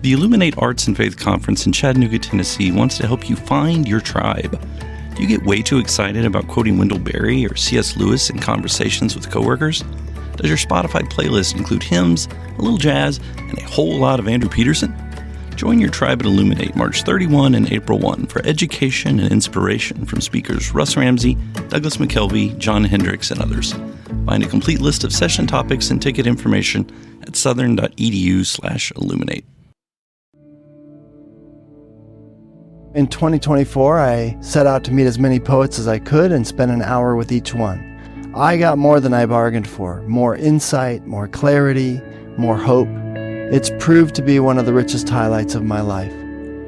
The Illuminate Arts and Faith Conference in Chattanooga, Tennessee wants to help you find your tribe. Do you get way too excited about quoting Wendell Berry or C.S. Lewis in conversations with coworkers? Does your Spotify playlist include hymns, a little jazz, and a whole lot of Andrew Peterson? Join your tribe at Illuminate March 31 and April 1 for education and inspiration from speakers Russ Ramsey, Douglas McKelvey, John Hendricks, and others. Find a complete list of session topics and ticket information at southern.edu/illuminate. In 2024, I set out to meet as many poets as I could and spend an hour with each one. I got more than I bargained for, more insight, more clarity, more hope. It's proved to be one of the richest highlights of my life.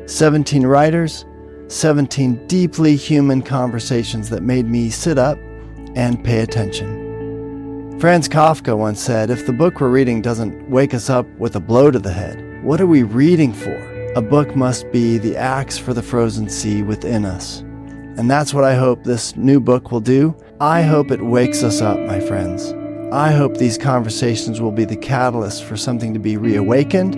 17 writers, 17 deeply human conversations that made me sit up and pay attention. Franz Kafka once said, if the book we're reading doesn't wake us up with a blow to the head, what are we reading for? A book must be the axe for the frozen sea within us. And that's what I hope this new book will do. I hope it wakes us up, my friends. I hope these conversations will be the catalyst for something to be reawakened,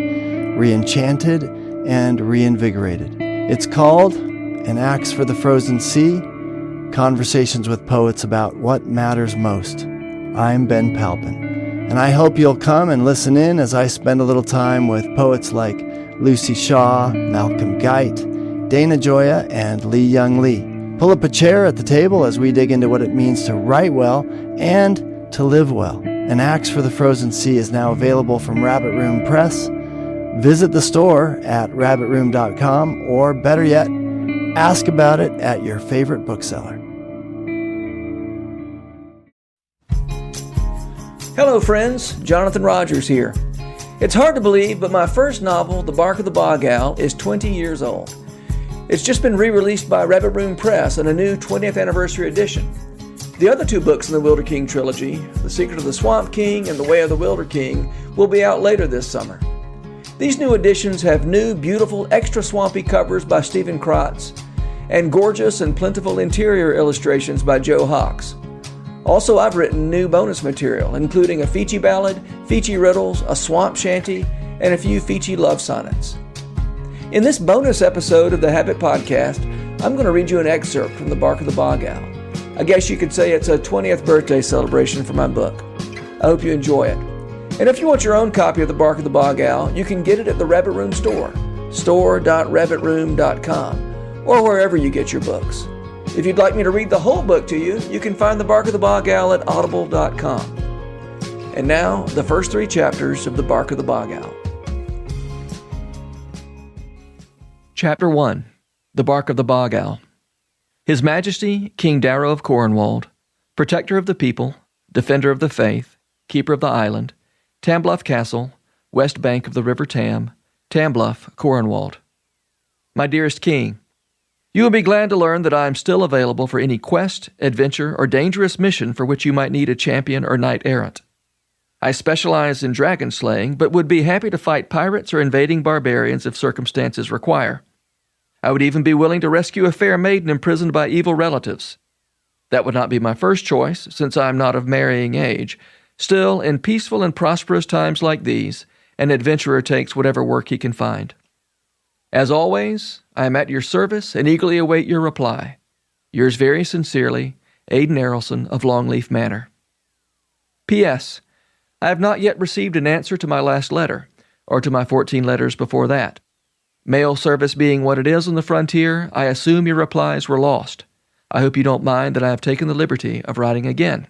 re-enchanted, and reinvigorated. It's called An Axe for the Frozen Sea, Conversations with Poets About What Matters Most. I'm Ben Palpin, and I hope you'll come and listen in as I spend a little time with poets like Lucy Shaw, Malcolm Guite, Dana Gioia, and Lee Young Lee. Pull up a chair at the table as we dig into what it means to write well and to live well. An Axe for the Frozen Sea is now available from Rabbit Room Press. Visit the store at rabbitroom.com, or better yet, ask about it at your favorite bookseller. Hello friends, Jonathan Rogers here. It's hard to believe, but my first novel, The Bark of the Bog Owl, is 20 years old. It's just been re-released by Rabbit Room Press in a new 20th anniversary edition. The other two books in the Wilder King trilogy, The Secret of the Swamp King and The Way of the Wilder King, will be out later this summer. These new editions have new, beautiful, extra swampy covers by Stephen Crotts and gorgeous and plentiful interior illustrations by Joe Hox. Also, I've written new bonus material, including a Feechie ballad, Feechie riddles, a swamp shanty, and a few Feechie love sonnets. In this bonus episode of the Habit Podcast, I'm going to read you an excerpt from The Bark of the Bog Owl. I guess you could say it's a 20th birthday celebration for my book. I hope you enjoy it. And if you want your own copy of The Bark of the Bog Owl, you can get it at the Rabbit Room store, store.rabbitroom.com, or wherever you get your books. If you'd like me to read the whole book to you, you can find The Bark of the Bog Owl at audible.com. And now, the first 3 chapters of The Bark of the Bog Owl. Chapter 1. The Bark of the Bog Owl. His Majesty, King Darrow of Cornwald, Protector of the People, Defender of the Faith, Keeper of the Island, Tambluff Castle, West Bank of the River Tam, Tambluff, Cornwald. My dearest King, you will be glad to learn that I am still available for any quest, adventure, or dangerous mission for which you might need a champion or knight-errant. I specialize in dragon slaying, but would be happy to fight pirates or invading barbarians if circumstances require. I would even be willing to rescue a fair maiden imprisoned by evil relatives. That would not be my first choice, since I am not of marrying age. Still, in peaceful and prosperous times like these, an adventurer takes whatever work he can find. As always, I am at your service and eagerly await your reply. Yours very sincerely, Aidan Errolson of Longleaf Manor. P.S. I have not yet received an answer to my last letter, or to my 14 letters before that. Mail service being what it is on the frontier, I assume your replies were lost. I hope you don't mind that I have taken the liberty of writing again.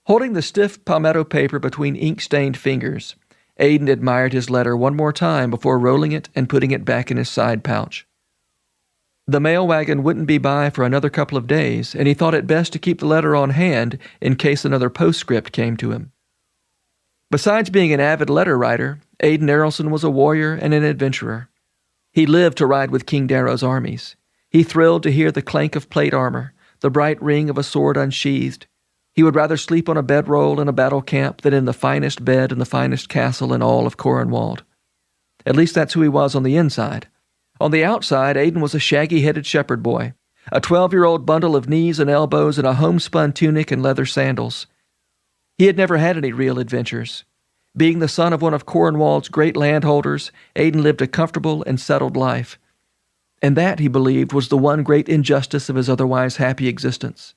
Holding the stiff palmetto paper between ink-stained fingers, Aidan admired his letter one more time before rolling it and putting it back in his side pouch. The mail wagon wouldn't be by for another couple of days, and he thought it best to keep the letter on hand in case another postscript came to him. Besides being an avid letter writer, Aidan Errolson was a warrior and an adventurer. He lived to ride with King Darrow's armies. He thrilled to hear the clank of plate armor, the bright ring of a sword unsheathed. He would rather sleep on a bedroll in a battle camp than in the finest bed in the finest castle in all of Cornwald. At least that's who he was on the inside. On the outside, Aidan was a shaggy-headed shepherd boy, a 12-year-old bundle of knees and elbows in a homespun tunic and leather sandals. He had never had any real adventures. Being the son of one of Cornwall's great landholders, Aidan lived a comfortable and settled life. And that, he believed, was the one great injustice of his otherwise happy existence.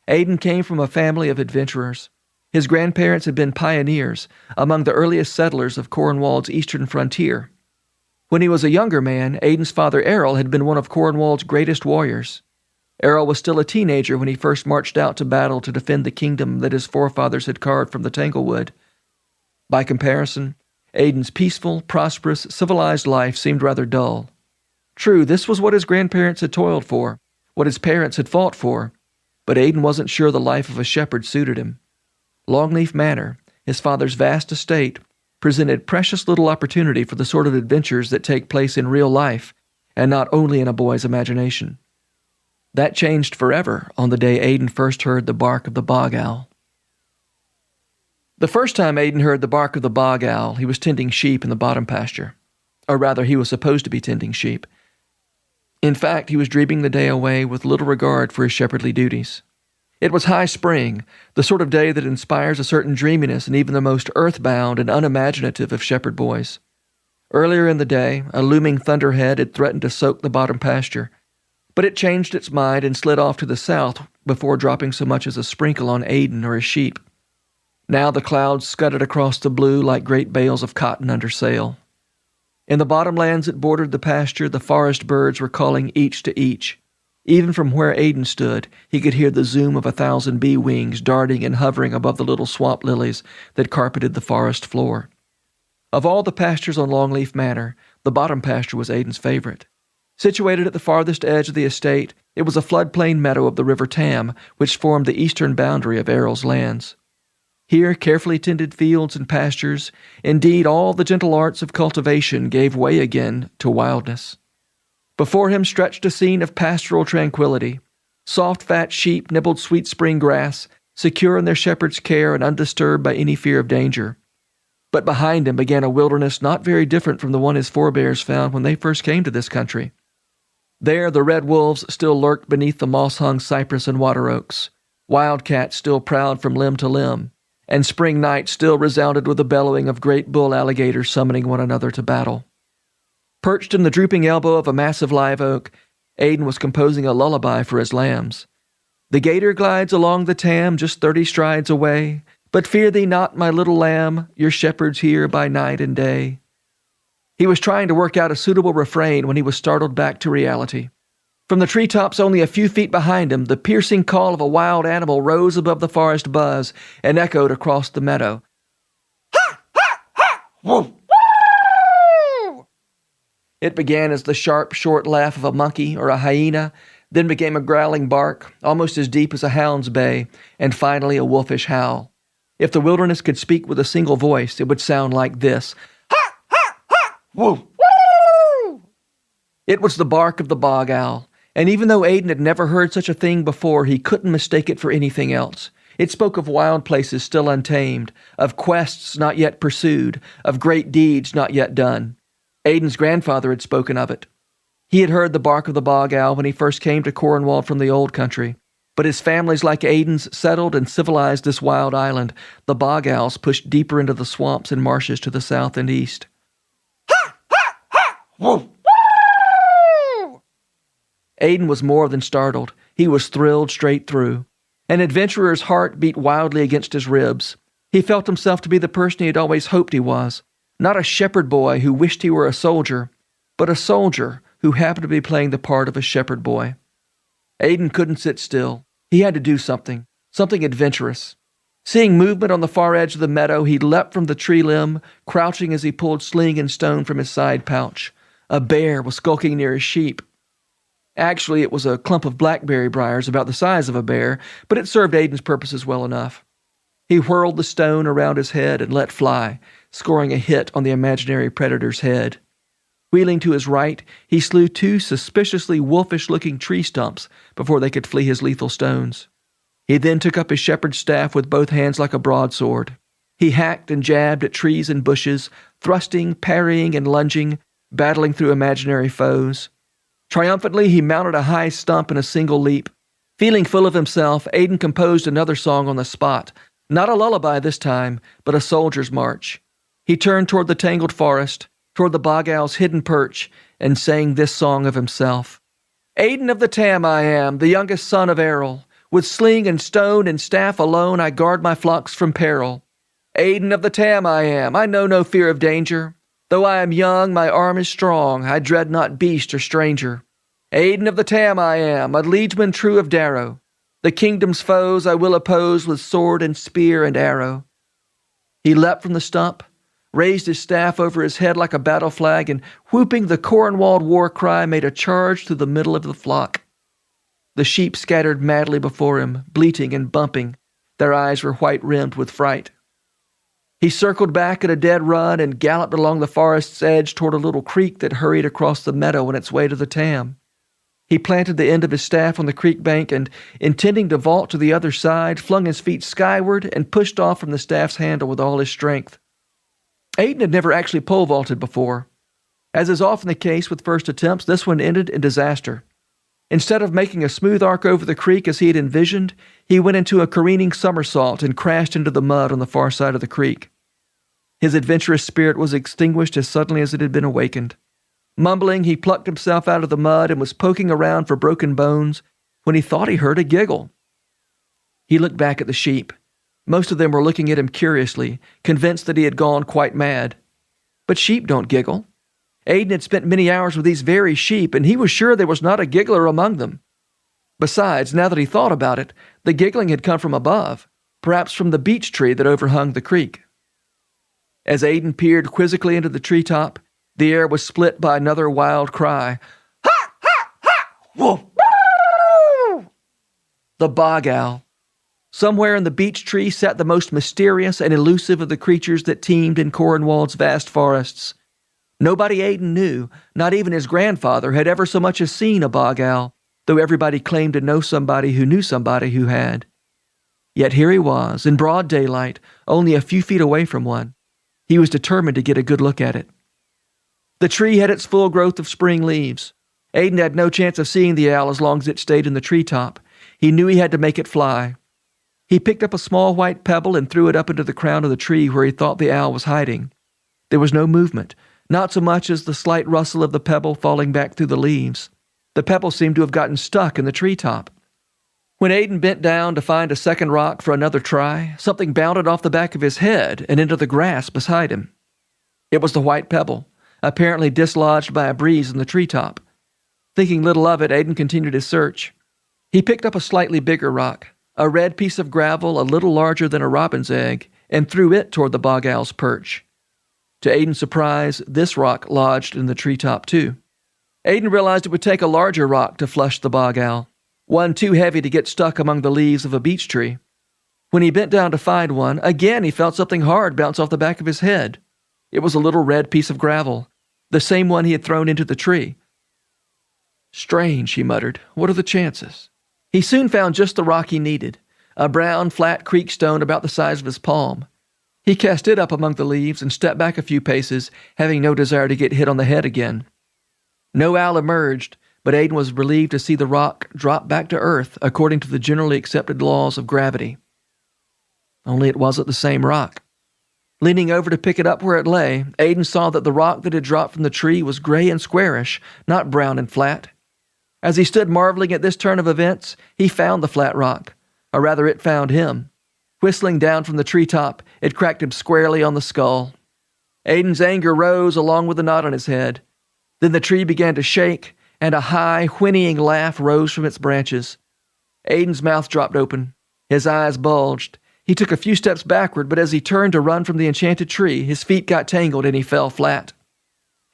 Aidan came from a family of adventurers. His grandparents had been pioneers, among the earliest settlers of Cornwall's eastern frontier. When he was a younger man, Aidan's father Errol had been one of Cornwall's greatest warriors. Errol was still a teenager when he first marched out to battle to defend the kingdom that his forefathers had carved from the Tanglewood. By comparison, Aidan's peaceful, prosperous, civilized life seemed rather dull. True, this was what his grandparents had toiled for, what his parents had fought for, but Aidan wasn't sure the life of a shepherd suited him. Longleaf Manor, his father's vast estate, presented precious little opportunity for the sort of adventures that take place in real life, and not only in a boy's imagination. That changed forever on the day Aidan first heard the bark of the Bog Owl. The first time Aidan heard the bark of the Bog Owl, he was tending sheep in the bottom pasture. Or rather, he was supposed to be tending sheep. In fact, he was dreaming the day away with little regard for his shepherdly duties. It was high spring, the sort of day that inspires a certain dreaminess in even the most earthbound and unimaginative of shepherd boys. Earlier in the day, a looming thunderhead had threatened to soak the bottom pasture, but it changed its mind and slid off to the south before dropping so much as a sprinkle on Aidan or his sheep. Now the clouds scudded across the blue like great bales of cotton under sail. In the bottomlands that bordered the pasture, the forest birds were calling each to each. Even from where Aidan stood, he could hear the zoom of 1,000 bee wings darting and hovering above the little swamp lilies that carpeted the forest floor. Of all the pastures on Longleaf Manor, the bottom pasture was Aidan's favorite. Situated at the farthest edge of the estate, it was a floodplain meadow of the River Tam, which formed the eastern boundary of Errol's lands. Here, carefully tended fields and pastures, indeed all the gentle arts of cultivation, gave way again to wildness. Before him stretched a scene of pastoral tranquility. Soft, fat sheep nibbled sweet spring grass, secure in their shepherd's care and undisturbed by any fear of danger. But behind him began a wilderness not very different from the one his forebears found when they first came to this country. There the red wolves still lurked beneath the moss-hung cypress and water oaks. Wildcats still prowled from limb to limb, and spring night still resounded with the bellowing of great bull alligators summoning one another to battle. Perched in the drooping elbow of a massive live oak, Aidan was composing a lullaby for his lambs. The gator glides along the Tam just 30 strides away, but fear thee not, my little lamb, your shepherd's here by night and day. He was trying to work out a suitable refrain when he was startled back to reality. From the treetops only a few feet behind him, the piercing call of a wild animal rose above the forest buzz and echoed across the meadow. Ha! Ha! Ha! Woof! It began as the sharp, short laugh of a monkey or a hyena, then became a growling bark, almost as deep as a hound's bay, and finally a wolfish howl. If the wilderness could speak with a single voice, it would sound like this. Ha! Ha! Ha! Woof! Woo! It was the bark of the Bog Owl, and even though Aidan had never heard such a thing before, he couldn't mistake it for anything else. It spoke of wild places still untamed, of quests not yet pursued, of great deeds not yet done. Aidan's grandfather had spoken of it. He had heard the bark of the Bog Owl when he first came to Cornwall from the old country. But as families like Aidan's settled and civilized this wild island, the Bog Owls pushed deeper into the swamps and marshes to the south and east. Ha! Ha! Ha! Woof! Woo! Aidan was more than startled. He was thrilled straight through. An adventurer's heart beat wildly against his ribs. He felt himself to be the person he had always hoped he was. Not a shepherd boy who wished he were a soldier, but a soldier who happened to be playing the part of a shepherd boy. Aidan couldn't sit still. He had to do something adventurous. Seeing movement on the far edge of the meadow, he leapt from the tree limb, crouching as he pulled sling and stone from his side pouch. A bear was skulking near his sheep. Actually, it was a clump of blackberry briars about the size of a bear, but it served Aidan's purposes well enough. He whirled the stone around his head and let fly, scoring a hit on the imaginary predator's head. Wheeling to his right, he slew 2 suspiciously wolfish-looking tree stumps before they could flee his lethal stones. He then took up his shepherd's staff with both hands like a broadsword. He hacked and jabbed at trees and bushes, thrusting, parrying, and lunging, battling through imaginary foes. Triumphantly, he mounted a high stump in a single leap. Feeling full of himself, Aidan composed another song on the spot. Not a lullaby this time, but a soldier's march. He turned toward the tangled forest, toward the Bog Owl's hidden perch, and sang this song of himself. Aiden of the Tam I am, the youngest son of Errol. With sling and stone and staff alone I guard my flocks from peril. Aiden of the Tam I am, I know no fear of danger. Though I am young, my arm is strong, I dread not beast or stranger. Aiden of the Tam I am, a liegeman true of Darrow. The kingdom's foes I will oppose with sword and spear and arrow. He leapt from the stump, raised his staff over his head like a battle flag, and whooping the Cornwall war cry, made a charge through the middle of the flock. The sheep scattered madly before him, bleating and bumping. Their eyes were white-rimmed with fright. He circled back at a dead run and galloped along the forest's edge toward a little creek that hurried across the meadow on its way to the Tam. He planted the end of his staff on the creek bank and, intending to vault to the other side, flung his feet skyward and pushed off from the staff's handle with all his strength. Aiden had never actually pole vaulted before. As is often the case with first attempts, this one ended in disaster. Instead of making a smooth arc over the creek as he had envisioned, he went into a careening somersault and crashed into the mud on the far side of the creek. His adventurous spirit was extinguished as suddenly as it had been awakened. Mumbling, he plucked himself out of the mud and was poking around for broken bones when he thought he heard a giggle. He looked back at the sheep. Most of them were looking at him curiously, convinced that he had gone quite mad. But sheep don't giggle. Aiden had spent many hours with these very sheep, and he was sure there was not a giggler among them. Besides, now that he thought about it, the giggling had come from above, perhaps from the beech tree that overhung the creek. As Aiden peered quizzically into the treetop, the air was split by another wild cry. Ha! Ha! Ha! Woof! The Bog Owl. Somewhere in the beech tree sat the most mysterious and elusive of the creatures that teemed in Cornwall's vast forests. Nobody Aiden knew, not even his grandfather, had ever so much as seen a Bog Owl, though everybody claimed to know somebody who had. Yet here he was, in broad daylight, only a few feet away from one. He was determined to get a good look at it. The tree had its full growth of spring leaves. Aiden had no chance of seeing the owl as long as it stayed in the treetop. He knew he had to make it fly. He picked up a small white pebble and threw it up into the crown of the tree where he thought the owl was hiding. There was no movement. Not so much as the slight rustle of the pebble falling back through the leaves. The pebble seemed to have gotten stuck in the treetop. When Aiden bent down to find a second rock for another try, something bounded off the back of his head and into the grass beside him. It was the white pebble, apparently dislodged by a breeze in the treetop. Thinking little of it, Aiden continued his search. He picked up a slightly bigger rock, a red piece of gravel a little larger than a robin's egg, and threw it toward the Bog Owl's perch. To Aiden's surprise, this rock lodged in the treetop too. Aiden realized it would take a larger rock to flush the Bog Owl, one too heavy to get stuck among the leaves of a beech tree. When he bent down to find one, again he felt something hard bounce off the back of his head. It was a little red piece of gravel, the same one he had thrown into the tree. Strange, he muttered. What are the chances? He soon found just the rock he needed, a brown, flat creek stone about the size of his palm. He cast it up among the leaves and stepped back a few paces, having no desire to get hit on the head again. No owl emerged, but Aiden was relieved to see the rock drop back to earth according to the generally accepted laws of gravity. Only it wasn't the same rock. Leaning over to pick it up where it lay, Aiden saw that the rock that had dropped from the tree was gray and squarish, not brown and flat. As he stood marveling at this turn of events, he found the flat rock, or rather it found him. Whistling down from the treetop, it cracked him squarely on the skull. Aiden's anger rose along with the knot on his head. Then the tree began to shake, and a high, whinnying laugh rose from its branches. Aiden's mouth dropped open. His eyes bulged. He took a few steps backward, but as he turned to run from the enchanted tree, his feet got tangled and he fell flat.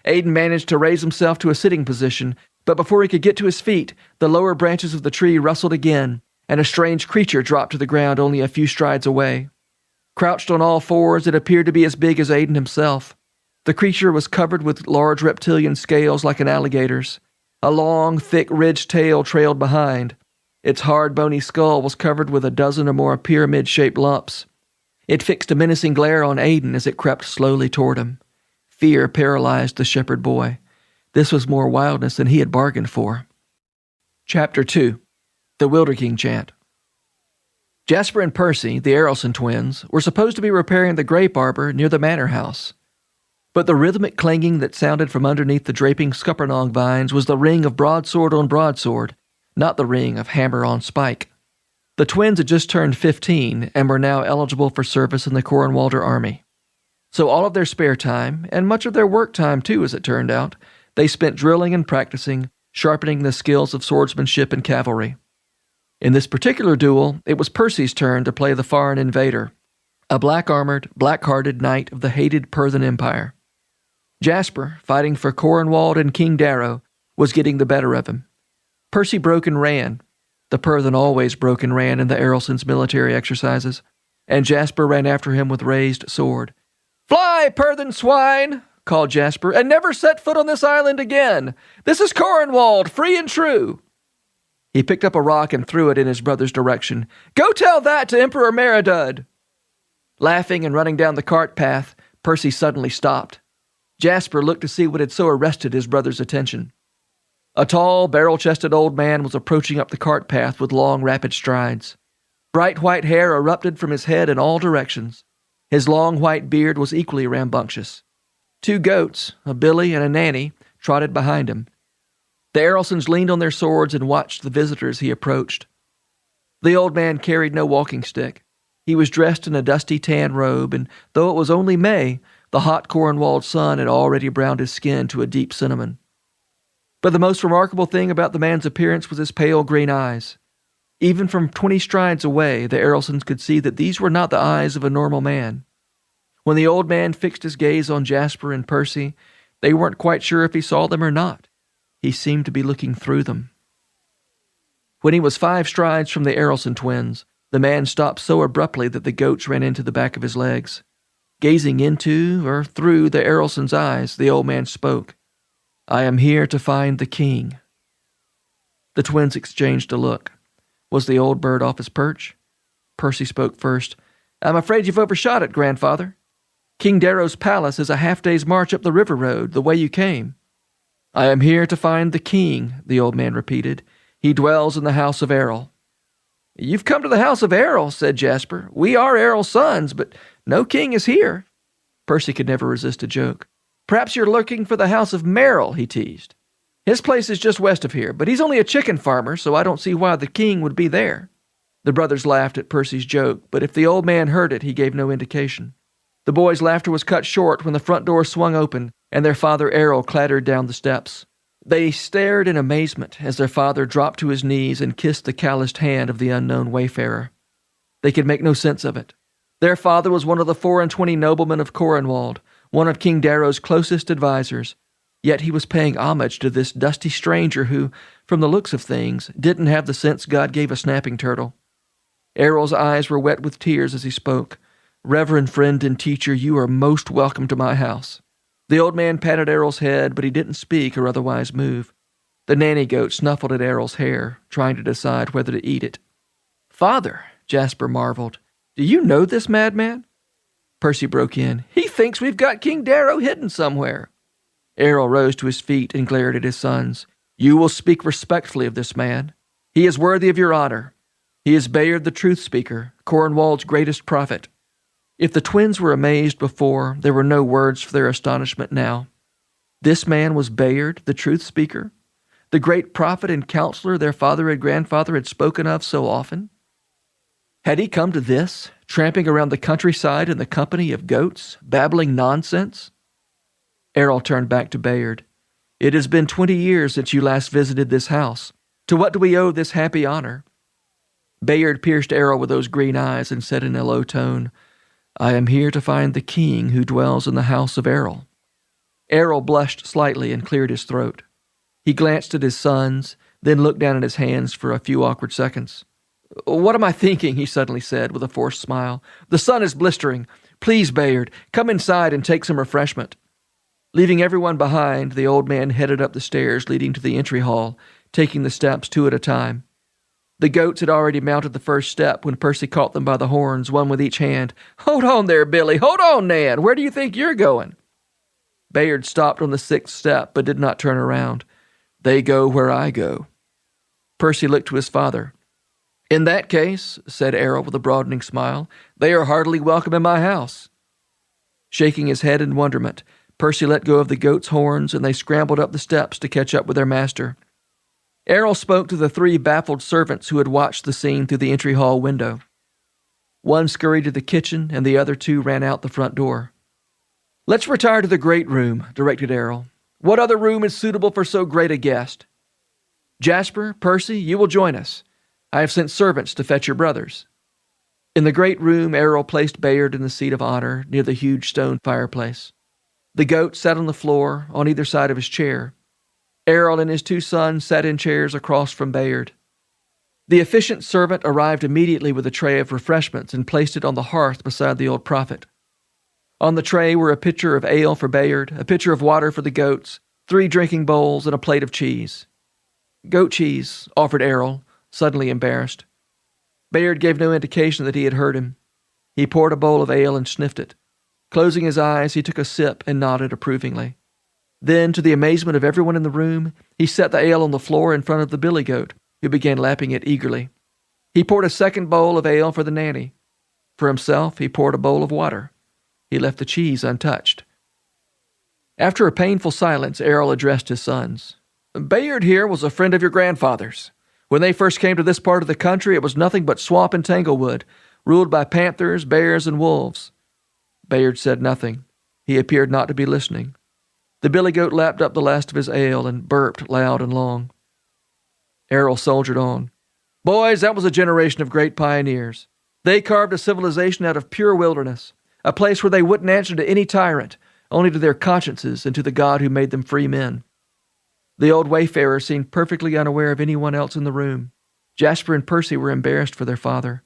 Aiden managed to raise himself to a sitting position, but before he could get to his feet, the lower branches of the tree rustled again, and a strange creature dropped to the ground only a few strides away. Crouched on all fours, it appeared to be as big as Aiden himself. The creature was covered with large reptilian scales like an alligator's. A long, thick, ridged tail trailed behind. Its hard, bony skull was covered with a dozen or more pyramid-shaped lumps. It fixed a menacing glare on Aiden as it crept slowly toward him. Fear paralyzed the shepherd boy. This was more wildness than he had bargained for. Chapter 2. The Wilder King Chant. Jasper and Percy, the Errolson twins, were supposed to be repairing the grape arbor near the manor house. But the rhythmic clanging that sounded from underneath the draping scuppernong vines was the ring of broadsword on broadsword, not the ring of hammer on spike. The twins had just turned 15 and were now eligible for service in the Cornwalder Army. So all of their spare time, and much of their work time too as it turned out, they spent drilling and practicing, sharpening the skills of swordsmanship and cavalry. In this particular duel, it was Percy's turn to play the foreign invader, a black-armored, black-hearted knight of the hated Persian Empire. Jasper, fighting for Cornwall and King Darrow, was getting the better of him. Percy broke and ran. The Persian always broke and ran in the Errolsons' military exercises, and Jasper ran after him with raised sword. "Fly, Persian swine!" called Jasper, "and never set foot on this island again. This is Cornwall, free and true." He picked up a rock and threw it in his brother's direction. "Go tell that to Emperor Meridud." Laughing and running down the cart path, Percy suddenly stopped. Jasper looked to see what had so arrested his brother's attention. A tall, barrel-chested old man was approaching up the cart path with long, rapid strides. Bright white hair erupted from his head in all directions. His long white beard was equally rambunctious. 2 goats, a billy and a nanny, trotted behind him. The Errolsons leaned on their swords and watched the visitor as he approached. The old man carried no walking stick. He was dressed in a dusty tan robe, and though it was only May, the hot Cornwall sun had already browned his skin to a deep cinnamon. But the most remarkable thing about the man's appearance was his pale green eyes. Even from 20 strides away, the Errolsons could see that these were not the eyes of a normal man. When the old man fixed his gaze on Jasper and Percy, they weren't quite sure if he saw them or not. He seemed to be looking through them. When he was 5 strides from the Errolson twins, the man stopped so abruptly that the goats ran into the back of his legs. Gazing into, or through, the Errolsons' eyes, the old man spoke. "I am here to find the king." The twins exchanged a look. Was the old bird off his perch? Percy spoke first. "I'm afraid you've overshot it, grandfather. King Darrow's palace is a half-day's march up the river road, the way you came." "I am here to find the king," the old man repeated. "He dwells in the house of Errol." "You've come to the house of Errol," said Jasper. "We are Errol's sons, but no king is here." Percy could never resist a joke. "Perhaps you're looking for the house of Merrill," he teased. "His place is just west of here, but he's only a chicken farmer, so I don't see why the king would be there." The brothers laughed at Percy's joke, but if the old man heard it, he gave no indication. The boys' laughter was cut short when the front door swung open and their father Errol clattered down the steps. They stared in amazement as their father dropped to his knees and kissed the calloused hand of the unknown wayfarer. They could make no sense of it. Their father was one of the 24 noblemen of Cornwall, one of King Darrow's closest advisers, yet he was paying homage to this dusty stranger who, from the looks of things, didn't have the sense God gave a snapping turtle. Errol's eyes were wet with tears as he spoke. "Reverend friend and teacher, you are most welcome to my house." The old man patted Errol's head, but he didn't speak or otherwise move. The nanny goat snuffled at Errol's hair, trying to decide whether to eat it. "Father," Jasper marveled, "do you know this madman?" Percy broke in. "He thinks we've got King Darrow hidden somewhere." Errol rose to his feet and glared at his sons. "You will speak respectfully of this man. He is worthy of your honor. He is Bayard the Truth Speaker, Cornwall's greatest prophet." If the twins were amazed before, there were no words for their astonishment now. This man was Bayard, the Truth Speaker, the great prophet and counselor their father and grandfather had spoken of so often. Had he come to this, tramping around the countryside in the company of goats, babbling nonsense? Errol turned back to Bayard. "It has been 20 years since you last visited this house. To what do we owe this happy honor?" Bayard pierced Errol with those green eyes and said in a low tone, "I am here to find the king who dwells in the house of Errol." Errol blushed slightly and cleared his throat. He glanced at his sons, then looked down at his hands for a few awkward seconds. "What am I thinking?" he suddenly said with a forced smile. "The sun is blistering. Please, Bayard, come inside and take some refreshment." Leaving everyone behind, the old man headed up the stairs leading to the entry hall, taking the steps 2 at a time. The goats had already mounted the first step when Percy caught them by the horns, one with each hand. "Hold on there, Billy! Hold on, Nan! Where do you think you're going?" Bayard stopped on the 6th step, but did not turn around. "They go where I go." Percy looked to his father. "In that case," said Errol with a broadening smile, "they are heartily welcome in my house." Shaking his head in wonderment, Percy let go of the goat's horns, and they scrambled up the steps to catch up with their master. Errol spoke to the 3 baffled servants who had watched the scene through the entry hall window. One scurried to the kitchen, and the other 2 ran out the front door. "Let's retire to the great room," directed Errol. "What other room is suitable for so great a guest? Jasper, Percy, you will join us. I have sent servants to fetch your brothers." In the great room, Errol placed Bayard in the seat of honor near the huge stone fireplace. The goat sat on the floor on either side of his chair. Errol and his 2 sons sat in chairs across from Bayard. The efficient servant arrived immediately with a tray of refreshments and placed it on the hearth beside the old prophet. On the tray were a pitcher of ale for Bayard, a pitcher of water for the goats, 3 drinking bowls, and a plate of cheese. "Goat cheese," offered Errol, suddenly embarrassed. Bayard gave no indication that he had heard him. He poured a bowl of ale and sniffed it. Closing his eyes, he took a sip and nodded approvingly. Then, to the amazement of everyone in the room, he set the ale on the floor in front of the billy goat, who began lapping it eagerly. He poured a second bowl of ale for the nanny. For himself, he poured a bowl of water. He left the cheese untouched. After a painful silence, Errol addressed his sons. "Bayard here was a friend of your grandfather's. When they first came to this part of the country, it was nothing but swamp and tanglewood, ruled by panthers, bears, and wolves." Bayard said nothing. He appeared not to be listening. The billy goat lapped up the last of his ale and burped loud and long. Errol soldiered on. "Boys, that was a generation of great pioneers. They carved a civilization out of pure wilderness, a place where they wouldn't answer to any tyrant, only to their consciences and to the God who made them free men." The old wayfarer seemed perfectly unaware of anyone else in the room. Jasper and Percy were embarrassed for their father.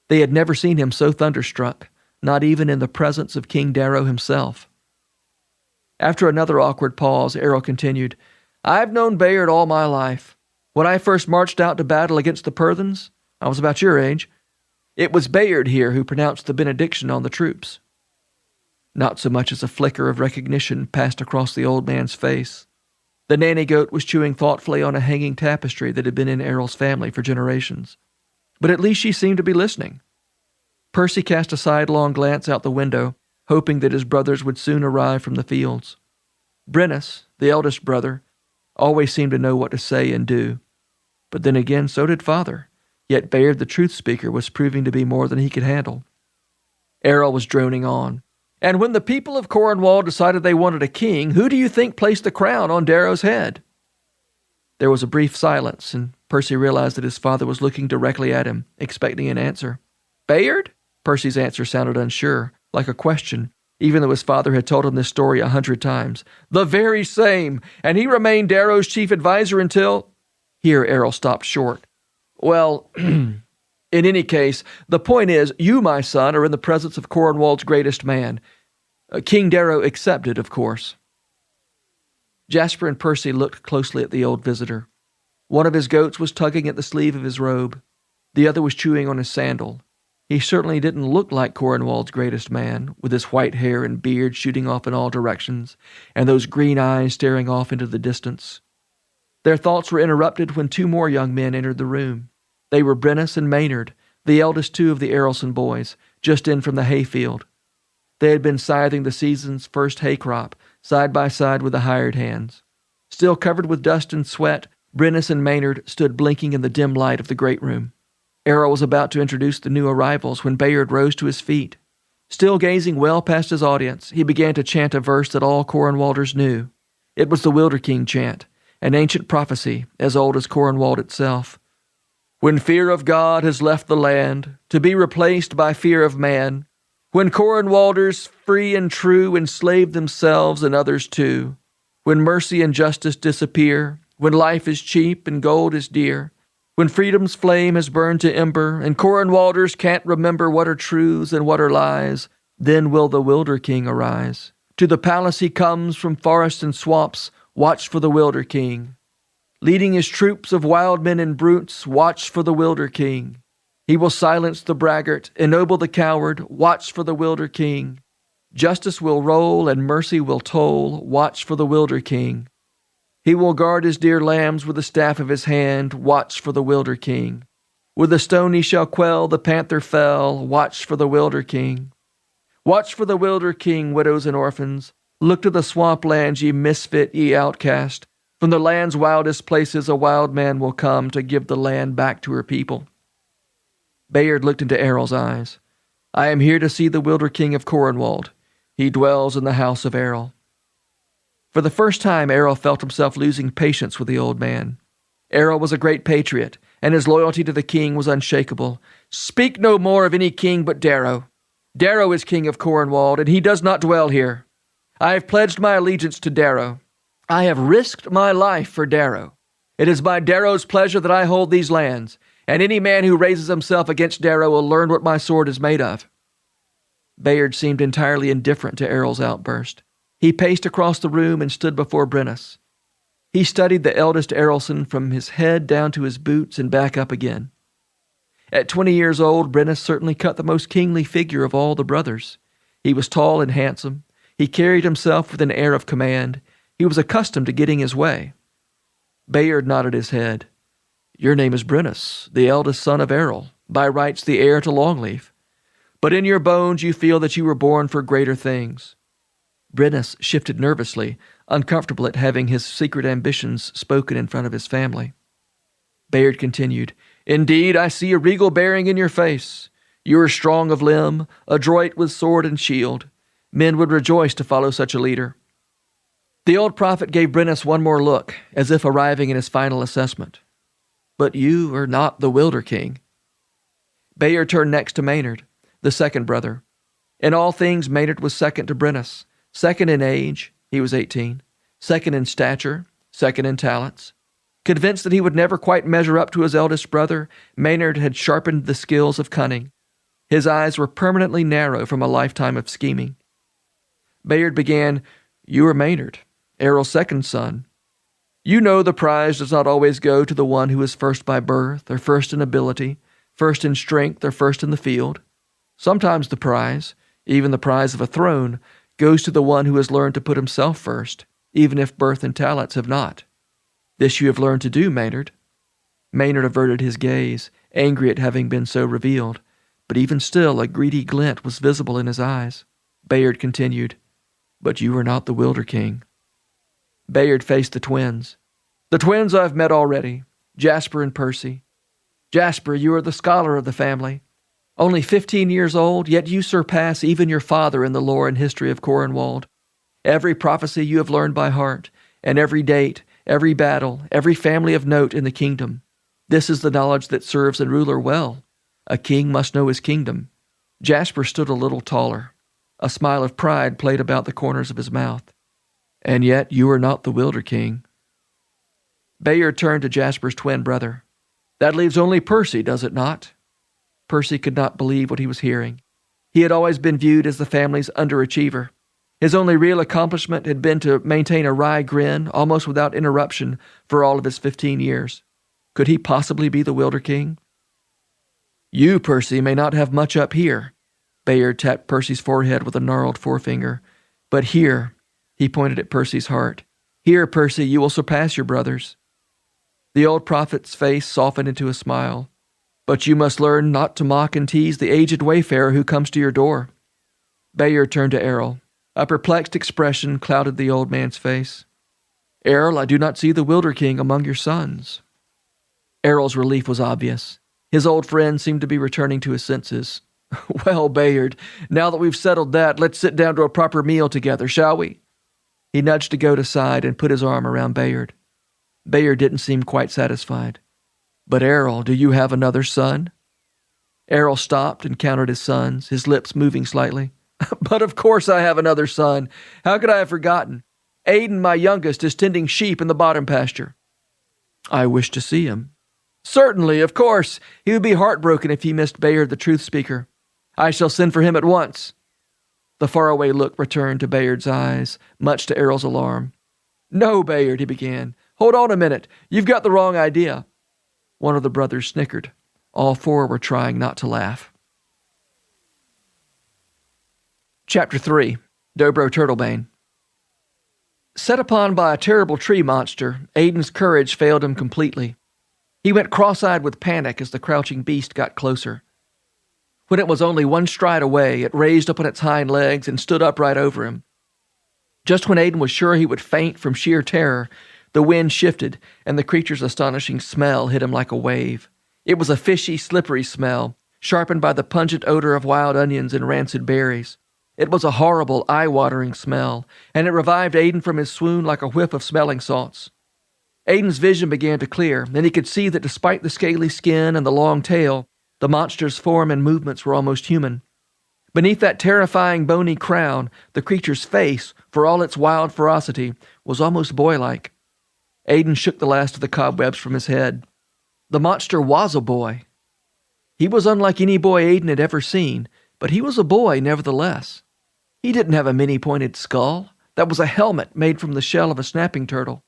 They had never seen him so thunderstruck, not even in the presence of King Darrow himself. After another awkward pause, Errol continued, "I've known Bayard all my life. When I first marched out to battle against the Perthans, I was about your age. It was Bayard here who pronounced the benediction on the troops." Not so much as a flicker of recognition passed across the old man's face. The nanny goat was chewing thoughtfully on a hanging tapestry that had been in Errol's family for generations. But at least she seemed to be listening. Percy cast a sidelong glance out the window, hoping that his brothers would soon arrive from the fields. Brennus, the eldest brother, always seemed to know what to say and do. But then again, so did father. Yet Bayard the truth speaker was proving to be more than he could handle. Errol was droning on. "And when the people of Cornwall decided they wanted a king, who do you think placed the crown on Darrow's head?" There was a brief silence, and Percy realized that his father was looking directly at him, expecting an answer. "Bayard?" Percy's answer sounded unsure, like a question, even though his father had told him this story 100 times. "The very same, and he remained Darrow's chief advisor until—" Here Errol stopped short. "Well, in any case, the point is, you, my son, are in the presence of Cornwall's greatest man. King Darrow accepted, of course." Jasper and Percy looked closely at the old visitor. One of his goats was tugging at the sleeve of his robe. The other was chewing on his sandal. He certainly didn't look like Cornwall's greatest man, with his white hair and beard shooting off in all directions, and those green eyes staring off into the distance. Their thoughts were interrupted when 2 more young men entered the room. They were Brennus and Maynard, the eldest 2 of the Errolson boys, just in from the hayfield. They had been scything the season's first hay crop, side by side with the hired hands. Still covered with dust and sweat, Brennus and Maynard stood blinking in the dim light of the great room. Errol was about to introduce the new arrivals when Bayard rose to his feet. Still gazing well past his audience, he began to chant a verse that all Cornwalders knew. It was the Wilder King chant, an ancient prophecy as old as Cornwall itself. "When fear of God has left the land, to be replaced by fear of man, when Cornwalders free and true enslave themselves and others too, when mercy and justice disappear, when life is cheap and gold is dear, when freedom's flame has burned to ember, and Cornwalders can't remember what are truths and what are lies, then will the Wilder King arise. To the palace he comes from forests and swamps, watch for the Wilder King. Leading his troops of wild men and brutes, watch for the Wilder King. He will silence the braggart, ennoble the coward, watch for the Wilder King. Justice will roll and mercy will toll, watch for the Wilder King. He will guard his dear lambs with the staff of his hand, watch for the Wilder King. With a stone he shall quell the panther fell, watch for the Wilder King. Watch for the Wilder King, widows and orphans, Look to the swamp lands, ye misfit, ye outcast. From the land's wildest places a wild man will come to give the land back to her people. Bayard looked into Errol's eyes. I am here to see the Wilder King of Coronwald. He dwells in the house of Errol. For the first time, Errol felt himself losing patience with the old man. Errol was a great patriot, and his loyalty to the king was unshakable. Speak no more of any king but Darrow. Darrow is king of Coronwald, and he does not dwell here. I have pledged my allegiance to Darrow. I have risked my life for Darrow. It is by Darrow's pleasure that I hold these lands, and any man who raises himself against Darrow will learn what my sword is made of. Bayard seemed entirely indifferent to Errol's outburst. He paced across the room and stood before Brennus. He studied the eldest Errolson from his head down to his boots and back up again. At 20 years old, Brennus certainly cut the most kingly figure of all the brothers. He was tall and handsome. He carried himself with an air of command. He was accustomed to getting his way. Bayard nodded his head. Your name is Brennus, the eldest son of Errol, by rights the heir to Longleaf. But in your bones you feel that you were born for greater things. Brennus shifted nervously, uncomfortable at having his secret ambitions spoken in front of his family. Bayard continued, Indeed, I see a regal bearing in your face. You are strong of limb, adroit with sword and shield. Men would rejoice to follow such a leader. The old prophet gave Brennus one more look, as if arriving at his final assessment. But you are not the Wilder King. Bayard turned next to Maynard, the second brother. In all things, Maynard was second to Brennus. Second in age, he was 18. Second in stature, second in talents. Convinced that he would never quite measure up to his eldest brother, Maynard had sharpened the skills of cunning. His eyes were permanently narrow from a lifetime of scheming. Bayard began, You are Maynard, Errol's second son. You know the prize does not always go to the one who is first by birth, or first in ability, first in strength, or first in the field. Sometimes the prize, even the prize of a throne, goes to the one who has learned to put himself first, even if birth and talents have not. This you have learned to do, Maynard. Maynard averted his gaze, angry at having been so revealed, but even still a greedy glint was visible in his eyes. Bayard continued, But you are not the Wilder King. Bayard faced the twins. The twins I've met already, Jasper and Percy. Jasper, you are the scholar of the family. Only 15 years old, yet you surpass even your father in the lore and history of Coronwald. Every prophecy you have learned by heart, and every date, every battle, every family of note in the kingdom. This is the knowledge that serves a ruler well. A king must know his kingdom. Jasper stood a little taller. A smile of pride played about the corners of his mouth. And yet you are not the Wilder King. Bayard turned to Jasper's twin brother. That leaves only Percy, does it not? Percy could not believe what he was hearing. He had always been viewed as the family's underachiever. His only real accomplishment had been to maintain a wry grin, almost without interruption, for all of his 15 years. Could he possibly be the Wilder King? You, Percy, may not have much up here. Bayard tapped Percy's forehead with a gnarled forefinger. But here, he pointed at Percy's heart. Here, Percy, you will surpass your brothers. The old prophet's face softened into a smile. But you must learn not to mock and tease the aged wayfarer who comes to your door. Bayard turned to Errol. A perplexed expression clouded the old man's face. Errol, I do not see the Wilder King among your sons. Errol's relief was obvious. His old friend seemed to be returning to his senses. Well, Bayard, now that we've settled that, let's sit down to a proper meal together, shall we? He nudged the goat aside and put his arm around Bayard. Bayard didn't seem quite satisfied. But Errol, do you have another son? Errol stopped and counted his sons, his lips moving slightly. But of course I have another son. How could I have forgotten? Aidan, my youngest, is tending sheep in the bottom pasture. I wish to see him. Certainly, of course. He would be heartbroken if he missed Bayard the truth speaker. I shall send for him at once. The faraway look returned to Bayard's eyes, much to Errol's alarm. No, Bayard, he began. Hold on a minute. You've got the wrong idea. One of the brothers snickered. All four were trying not to laugh. Chapter 3. Dobro Turtlebane. Set upon by a terrible tree monster, Aidan's courage failed him completely. He went cross-eyed with panic as the crouching beast got closer. When it was only one stride away, it raised up on its hind legs and stood upright over him. Just when Aidan was sure he would faint from sheer terror, the wind shifted, and the creature's astonishing smell hit him like a wave. It was a fishy, slippery smell, sharpened by the pungent odor of wild onions and rancid berries. It was a horrible, eye-watering smell, and it revived Aidan from his swoon like a whiff of smelling salts. Aidan's vision began to clear, and he could see that despite the scaly skin and the long tail, the monster's form and movements were almost human. Beneath that terrifying bony crown, the creature's face, for all its wild ferocity, was almost boy-like. Aidan shook the last of the cobwebs from his head. The monster was a boy. He was unlike any boy Aidan had ever seen, but he was a boy nevertheless. He didn't have a many-pointed skull. That was a helmet made from the shell of a snapping turtle.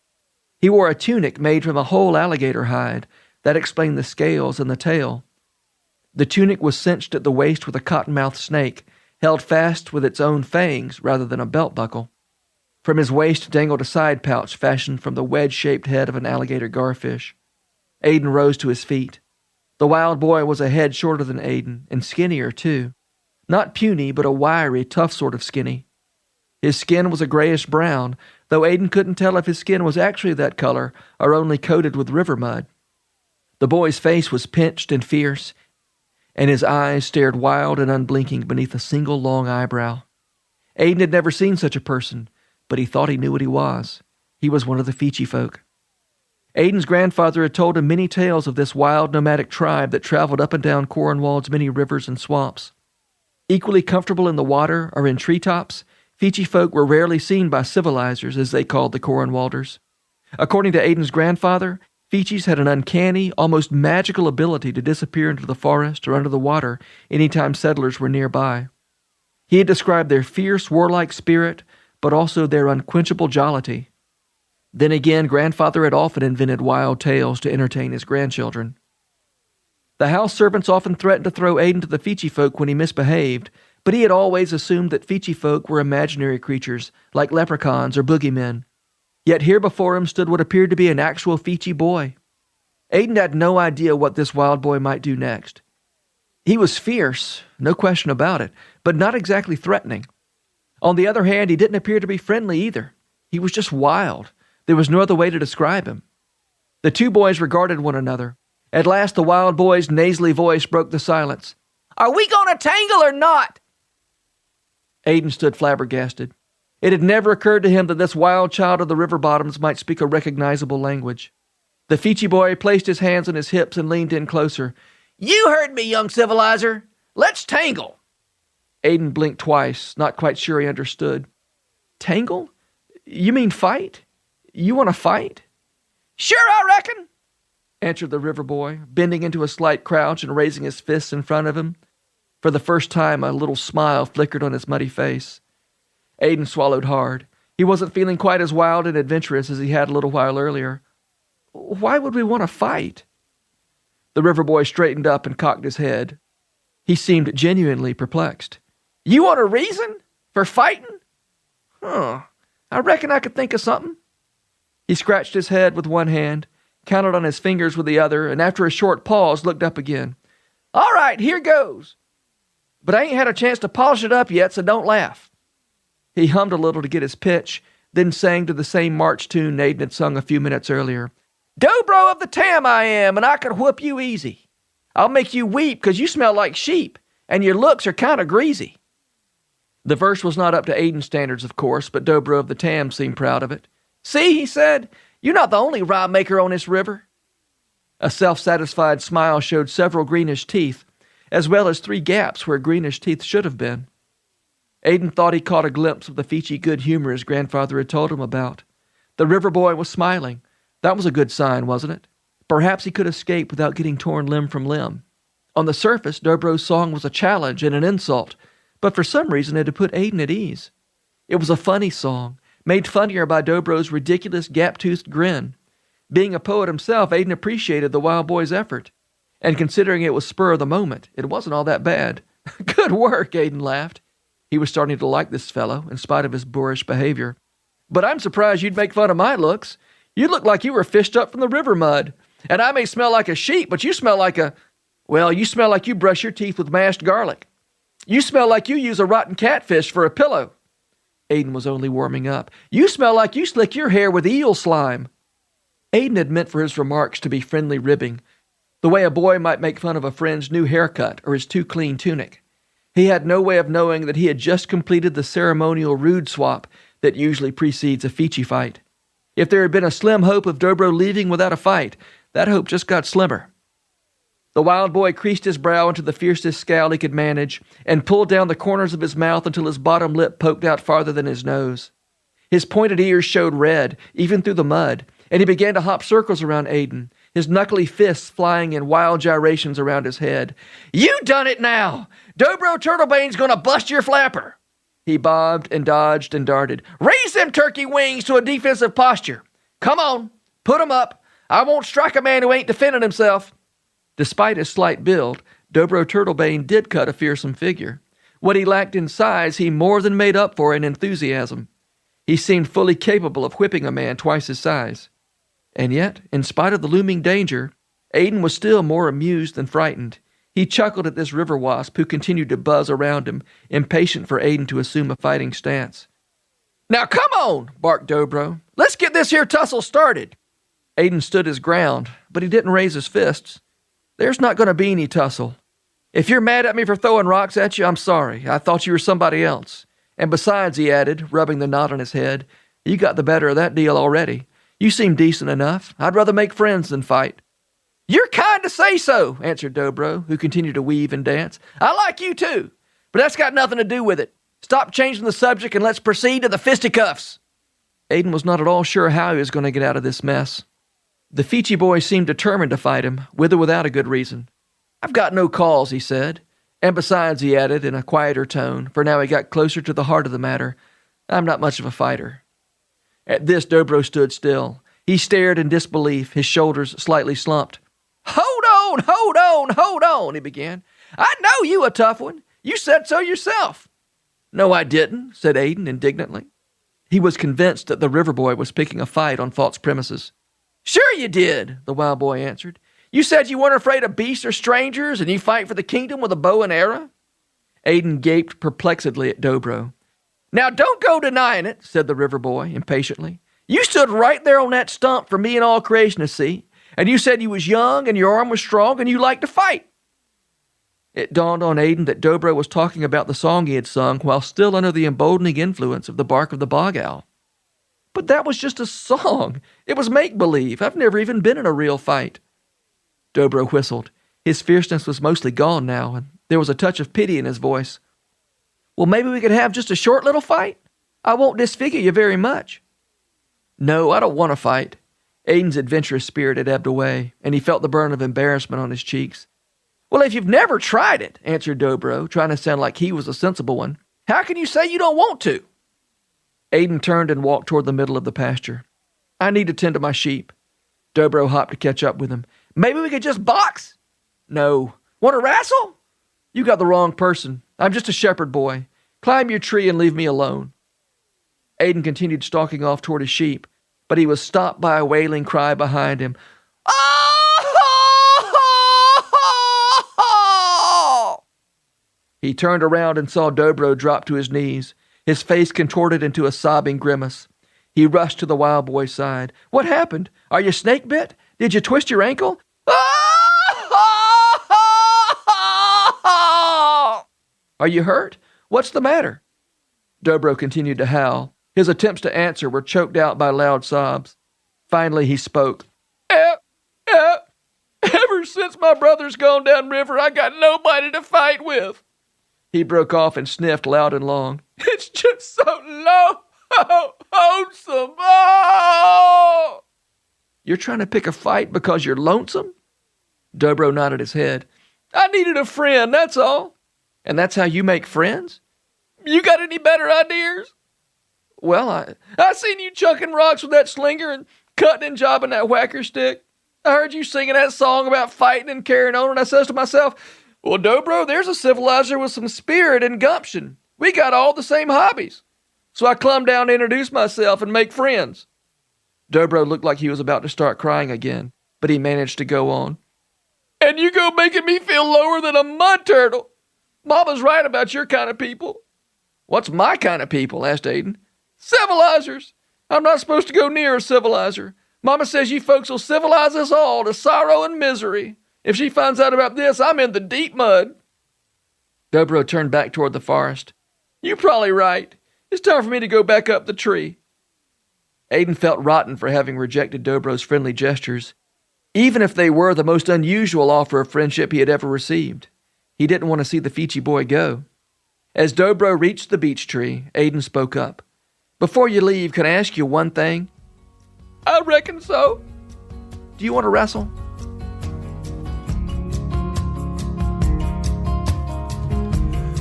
He wore a tunic made from a whole alligator hide. That explained the scales and the tail. The tunic was cinched at the waist with a cottonmouth snake, held fast with its own fangs rather than a belt buckle. From his waist dangled a side pouch fashioned from the wedge-shaped head of an alligator garfish. Aidan rose to his feet. The wild boy was a head shorter than Aidan, and skinnier, too. Not puny, but a wiry, tough sort of skinny. His skin was a grayish-brown, though Aidan couldn't tell if his skin was actually that color or only coated with river mud. The boy's face was pinched and fierce, and his eyes stared wild and unblinking beneath a single long eyebrow. Aidan had never seen such a person, but he thought he knew what he was. He was one of the Fiji folk. Aidan's grandfather had told him many tales of this wild nomadic tribe that traveled up and down Cornwall's many rivers and swamps. Equally comfortable in the water or in treetops, Fiji folk were rarely seen by civilizers, as they called the Cornwalders. According to Aidan's grandfather, Fijis had an uncanny, almost magical ability to disappear into the forest or under the water anytime settlers were nearby. He had described their fierce, warlike spirit, but also their unquenchable jollity. Then again, grandfather had often invented wild tales to entertain his grandchildren. The house servants often threatened to throw Aidan to the Fiji folk when he misbehaved, but he had always assumed that Fiji folk were imaginary creatures, like leprechauns or boogeymen. Yet here before him stood what appeared to be an actual Fiji boy. Aidan had no idea what this wild boy might do next. He was fierce, no question about it, but not exactly threatening. On the other hand, he didn't appear to be friendly either. He was just wild. There was no other way to describe him. The two boys regarded one another. At last the wild boy's nasally voice broke the silence. "Are we going to tangle or not?" Aidan stood flabbergasted. It had never occurred to him that this wild child of the river bottoms might speak a recognizable language. The Fiji boy placed his hands on his hips and leaned in closer. "You heard me, young civilizer. Let's tangle." Aidan blinked twice, not quite sure he understood. "Tangle? You mean fight? You want to fight?" "Sure, I reckon," answered the river boy, bending into a slight crouch and raising his fists in front of him. For the first time, a little smile flickered on his muddy face. Aidan swallowed hard. He wasn't feeling quite as wild and adventurous as he had a little while earlier. "Why would we want to fight?" The river boy straightened up and cocked his head. He seemed genuinely perplexed. "You want a reason? For fighting? I reckon I could think of something." He scratched his head with one hand, counted on his fingers with the other, and after a short pause looked up again. "All right, here goes. But I ain't had a chance to polish it up yet, so don't laugh." He hummed a little to get his pitch, then sang to the same march tune Aidan had sung a few minutes earlier. "Dobro of the Tam I am, and I could whoop you easy. I'll make you weep 'cause you smell like sheep, and your looks are kind of greasy." The verse was not up to Aidan's standards, of course, but Dobro of the Tam seemed proud of it. "See," he said, "you're not the only rhyme maker on this river." A self-satisfied smile showed several greenish teeth, as well as 3 gaps where greenish teeth should have been. Aidan thought he caught a glimpse of the Fiji good humor his grandfather had told him about. The river boy was smiling. That was a good sign, wasn't it? Perhaps he could escape without getting torn limb from limb. On the surface, Dobro's song was a challenge and an insult, but for some reason it had put Aidan at ease. It was a funny song, made funnier by Dobro's ridiculous gap-toothed grin. Being a poet himself, Aidan appreciated the wild boy's effort. And considering it was spur of the moment, it wasn't all that bad. "Good work," Aidan laughed. He was starting to like this fellow, in spite of his boorish behavior. "But I'm surprised you'd make fun of my looks. You look like you were fished up from the river mud. And I may smell like a sheep, but you smell like you smell like you brush your teeth with mashed garlic. You smell like you use a rotten catfish for a pillow." Aiden was only warming up. "You smell like you slick your hair with eel slime." Aiden had meant for his remarks to be friendly ribbing, the way a boy might make fun of a friend's new haircut or his too clean tunic. He had no way of knowing that he had just completed the ceremonial rude swap that usually precedes a Fiji fight. If there had been a slim hope of Dobro leaving without a fight, that hope just got slimmer. The wild boy creased his brow into the fiercest scowl he could manage and pulled down the corners of his mouth until his bottom lip poked out farther than his nose. His pointed ears showed red, even through the mud, and he began to hop circles around Aiden, his knuckly fists flying in wild gyrations around his head. "You done it now! Dobro Turtlebane's gonna bust your flapper!" He bobbed and dodged and darted. "Raise them turkey wings to a defensive posture! Come on, put 'em up! I won't strike a man who ain't defending himself!" Despite his slight build, Dobro Turtlebane did cut a fearsome figure. What he lacked in size, he more than made up for in enthusiasm. He seemed fully capable of whipping a man twice his size. And yet, in spite of the looming danger, Aiden was still more amused than frightened. He chuckled at this river wasp who continued to buzz around him, impatient for Aiden to assume a fighting stance. "Now come on," barked Dobro. "Let's get this here tussle started." Aiden stood his ground, but he didn't raise his fists. "There's not going to be any tussle. If you're mad at me for throwing rocks at you, I'm sorry. I thought you were somebody else. And besides," he added, rubbing the knot on his head, "you got the better of that deal already. You seem decent enough. I'd rather make friends than fight." "You're kind to say so," answered Dobro, who continued to weave and dance. "I like you too, but that's got nothing to do with it. Stop changing the subject and let's proceed to the fisticuffs." Aiden was not at all sure how he was going to get out of this mess. The Fiji boy seemed determined to fight him, with or without a good reason. "I've got no cause," he said. "And besides," he added in a quieter tone, for now he got closer to the heart of the matter, "I'm not much of a fighter." At this, Dobro stood still. He stared in disbelief, his shoulders slightly slumped. Hold on, he began. "I know you a tough one. You said so yourself." "No, I didn't," said Aiden indignantly. He was convinced that the river boy was picking a fight on false premises. "Sure you did," the wild boy answered. "You said you weren't afraid of beasts or strangers, and you fight for the kingdom with a bow and arrow." Aiden gaped perplexedly at Dobro. "Now don't go denying it," said the river boy impatiently. "You stood right there on that stump for me and all creation to see, and you said you was young and your arm was strong and you liked to fight." It dawned on Aiden that Dobro was talking about the song he had sung while still under the emboldening influence of the bark of the Bog Owl. "But that was just a song. It was make-believe. I've never even been in a real fight." Dobro whistled. His fierceness was mostly gone now, and there was a touch of pity in his voice. "Well, maybe we could have just a short little fight? I won't disfigure you very much." "No, I don't want to fight." Aiden's adventurous spirit had ebbed away, and he felt the burn of embarrassment on his cheeks. "Well, if you've never tried it," answered Dobro, trying to sound like he was a sensible one, "how can you say you don't want to?" Aiden turned and walked toward the middle of the pasture. "I need to tend to my sheep." Dobro hopped to catch up with him. "Maybe we could just box?" "No." "Want to wrestle?" "You got the wrong person. I'm just a shepherd boy. Climb your tree and leave me alone." Aiden continued stalking off toward his sheep, but he was stopped by a wailing cry behind him. "Oh!" He turned around and saw Dobro drop to his knees, his face contorted into a sobbing grimace. He rushed to the wild boy's side. "What happened? Are you snake bit? Did you twist your ankle?" "Are you hurt? What's the matter?" Dobro continued to howl. His attempts to answer were choked out by loud sobs. Finally, he spoke. Ever since my brother's gone down river, I got nobody to fight with." He broke off and sniffed loud and long. "It's just so lonesome. Oh!" "You're trying to pick a fight because you're lonesome?" Dobro nodded his head. "I needed a friend, that's all." "And that's how you make friends?" "You got any better ideas?" "Well, I seen you chucking rocks with that slinger and cutting and jobbing that whacker stick. I heard you singing that song about fighting and carrying on, and I says to myself, well, Dobro, there's a civilizer with some spirit and gumption. We got all the same hobbies. So I clumb down to introduce myself and make friends." Dobro looked like he was about to start crying again, but he managed to go on. "And you go making me feel lower than a mud turtle. Mama's right about your kind of people." "What's my kind of people?" asked Aiden. Civilizers! I'm not supposed to go near a civilizer. Mama says you folks will civilize us all to sorrow and misery. If she finds out about this, I'm in the deep mud. Dobro turned back toward the forest. You're probably right. It's time for me to go back up the tree. Aiden felt rotten for having rejected Dobro's friendly gestures, even if they were the most unusual offer of friendship he had ever received. He didn't want to see the Fiji boy go. As Dobro reached the beech tree, Aiden spoke up. Before you leave, can I ask you one thing? I reckon so. Do you want to wrestle?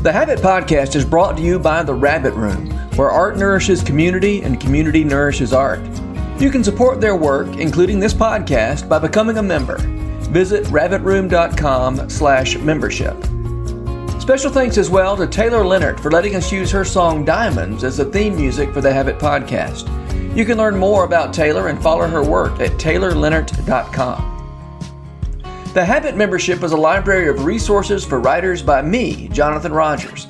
The Habit Podcast is brought to you by The Rabbit Room, where art nourishes community and community nourishes art. You can support their work, including this podcast, by becoming a member. Visit rabbitroom.com/membership. Special thanks as well to Taylor Leonard for letting us use her song Diamonds as the theme music for the Habit Podcast. You can learn more about Taylor and follow her work at taylorleonard.com. The Habit membership is a library of resources for writers by me, Jonathan Rogers.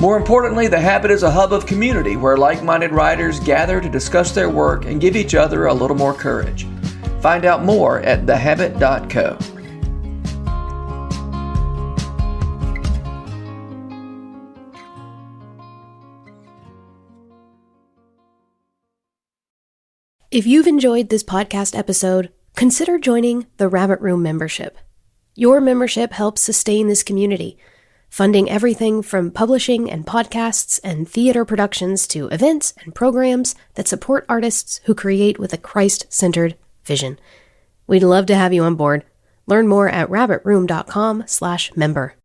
More importantly, The Habit is a hub of community where like-minded writers gather to discuss their work and give each other a little more courage. Find out more at thehabit.co. If you've enjoyed this podcast episode, consider joining the Rabbit Room membership. Your membership helps sustain this community, funding everything from publishing and podcasts and theater productions to events and programs that support artists who create with a Christ-centered vision. We'd love to have you on board. Learn more at rabbitroom.com/member.